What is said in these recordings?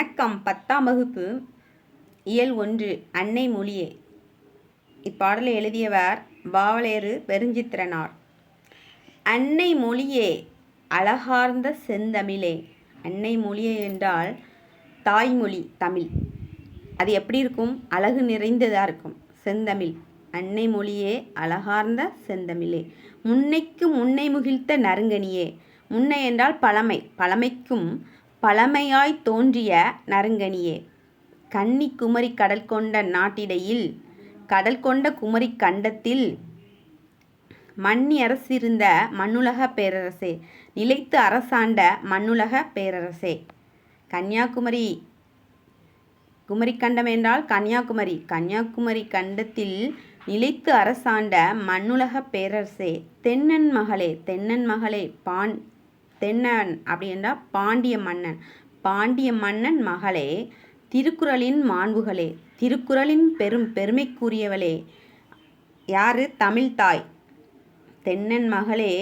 வணக்கம். 10ஆம் வகுப்பு இயல் 1 அன்னை மொழியே. இப்பாடலை எழுதியவர் பாவலேறு பெருஞ்சித்திரனார். அன்னை மொழியே அழகார்ந்த செந்தமிழே. அன்னை மொழியே என்றால் தாய்மொழி தமிழ். அது எப்படி இருக்கும்? அழகு நிறைந்ததாக இருக்கும். செந்தமிழ். அன்னை மொழியே அழகார்ந்த செந்தமிழே. முன்னைக்கு முன்னை முகிழ்த்த நறுங்கனியே. முன்னை என்றால் பழமை. பழமைக்கும் பழமையாய் தோன்றிய நறுங்கனியே. கன்னி குமரி கடல் கொண்ட நாட்டிடையில் கடல் கொண்ட குமரி கண்டத்தில் மன்னி அரசிருந்த மண்ணுலக பேரரசே. நிலைத்து அரசாண்ட மண்ணுலக பேரரசே. கன்னியாகுமரி குமரிக்கண்டம் என்றால் கன்னியாகுமரி. கன்னியாகுமரி கண்டத்தில் நிலைத்து அரசாண்ட மண்ணுலக பேரரசே. தென்னன் மகளே. தென்னன் மகளே. தென்னன் அப்படி என்றால் பாண்டிய மன்னன். பாண்டிய மன்னன் மகளே. திருக்குறளின் மாண்புகளே. திருக்குறளின் பெருமைக்குரியவளே. யாரு? தமிழ்தாய். தென்னன் மகளே.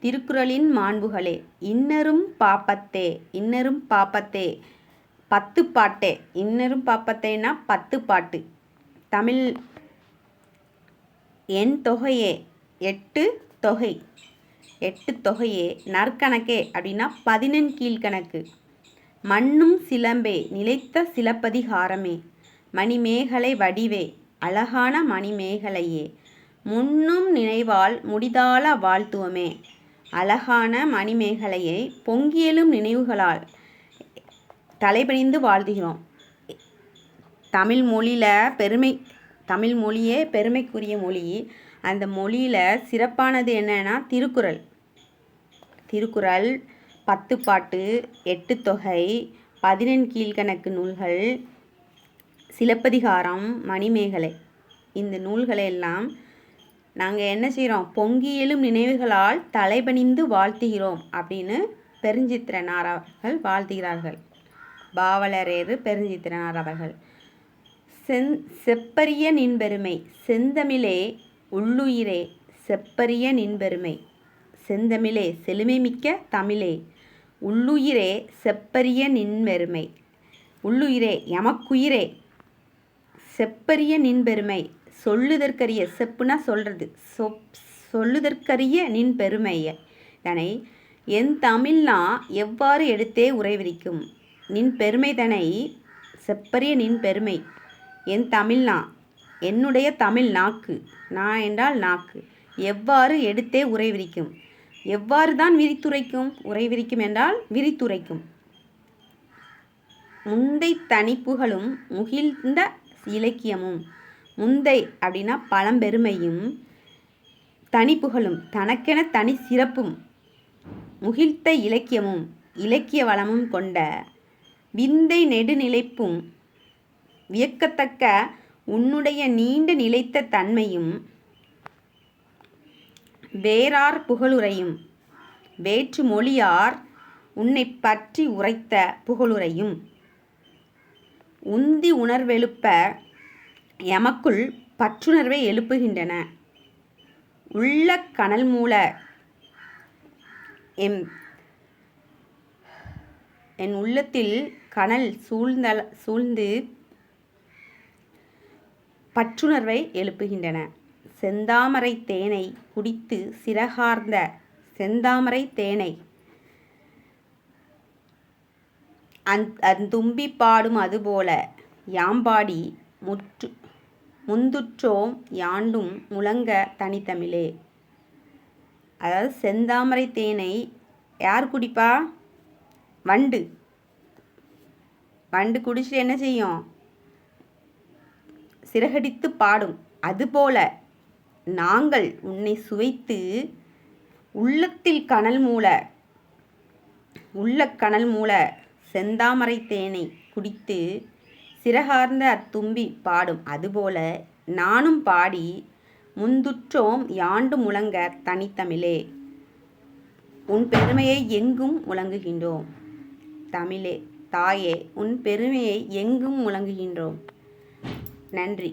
திருக்குறளின் மாண்புகளே. இன்னரும் பாப்பத்தே. இன்னரும் பாப்பத்தே 10 பாட்டே. இன்னரும் பாப்பத்தேனா 10 பாட்டு. தமிழ் எண் தொகையே 8 தொகை. 8 தொகையே. நற்கணக்கே அப்படின்னா 11 கீழ்கணக்கு. மண்ணும் சிலம்பே. நிலைத்த சிலப்பதிகாரமே. மணிமேகலை வடிவே. அழகான மணிமேகலையே. முன்னும் நினைவால் முடிதால வாழ்த்துவமே. அழகான மணிமேகலையை பொங்கியலும் நினைவுகளால் தலைபணிந்து வாழ்த்துகிறோம். தமிழ் மொழியில் தமிழ் மொழியே பெருமைக்குரிய மொழி. அந்த மொழியில் சிறப்பானது என்னன்னா திருக்குறள். திருக்குறள் 10 பாட்டு, 8 தொகை, 11 கீழ்கணக்கு நூல்கள், சிலப்பதிகாரம், மணிமேகலை. இந்த நூல்களை எல்லாம் நாங்கள் என்ன செய்கிறோம்? பொங்கியலும் நினைவுகளால் தலைபணிந்து வாழ்த்துகிறோம் அப்படின்னு பெருஞ்சித்திரனார் அவர்கள் வாழ்த்துகிறார்கள். பாவலரேறு பெருஞ்சித்திரனார் அவர்கள். செப்பரிய நின்பெருமை. செந்தமிழே உள்ளுயிரே. செப்பரிய நின்பெருமை. செந்தமிழே செழுமை மிக்க தமிழே. உள்ளுயிரே செப்பரிய நின்பெருமை. உள்ளுயிரே எமக்குயிரே. செப்பரிய நின்பெருமை. சொல்லுதற்கரிய. செப்புனா சொல்கிறது. சொல்லுதற்கரிய நின்பெருமைய தனை என் தமிழ்னா எவ்வாறு எடுத்தே உரைவிரிக்கும். நின் பெருமை தனை செப்பரிய நின் பெருமை. என் தமிழ்னா என்னுடைய தமிழ் நாக்கு. நான் என்றால் நாக்கு. எவ்வாறு எடுத்தே உரைவிரிக்கும். எவ்வாறு தான் விரித்துரைக்கும்? உரைவிரிக்கும் என்றால் விரித்துரைக்கும். முந்தை தனிப்புகளும் முகிழ்ந்த இலக்கியமும். முந்தை அப்படின்னா பழம்பெருமையும் தனிப்புகளும் தனக்கென தனி சிறப்பும் முகிழ்த்த இலக்கியமும் இலக்கிய வளமும் கொண்ட விந்தை நெடுநிலைப்பும் வியக்கத்தக்க உன்னுடைய நீண்ட நிலைத்த தன்மையும் வேறார் புகழுரையும் வேற்று மொழியார் உன்னை பற்றி உரைத்த புகழுரையும் உந்தி உணர்வெழுப்ப எமக்குள் பற்றுணர்வை எழுப்புகின்றன. உள்ள கனல் மூல என் உள்ளத்தில் கனல் சூழ்ந்து பற்றுணர்வை எழுப்புகின்றன. செந்தாமரை தேனை குடித்து சிறகார்ந்த செந்தாமரை தேனை தும்பி பாடும் அதுபோல யாம்பாடி முந்துற்றோம் யாண்டும் முழங்க தனித்தமிழே. அதாவது செந்தாமரை தேனை யார் குடிப்பா? வண்டு. வண்டு குடிச்சிட்டு என்ன செய்யும்? சிறகடித்து பாடும். அதுபோல நாங்கள் உன்னை சுவைத்து உள்ளத்தில் கனல் மூல செந்தாமரை தேனை குடித்து சிறகார்ந்த அத்தும்பி பாடும். அதுபோல நானும் பாடி முந்துற்றோம் யாண்டு முழங்க தனித்தமிழே. உன் பெருமையை எங்கும் முழங்குகின்றோம். தமிழே தாயே உன் பெருமையை எங்கும் முழங்குகின்றோம். நன்றி.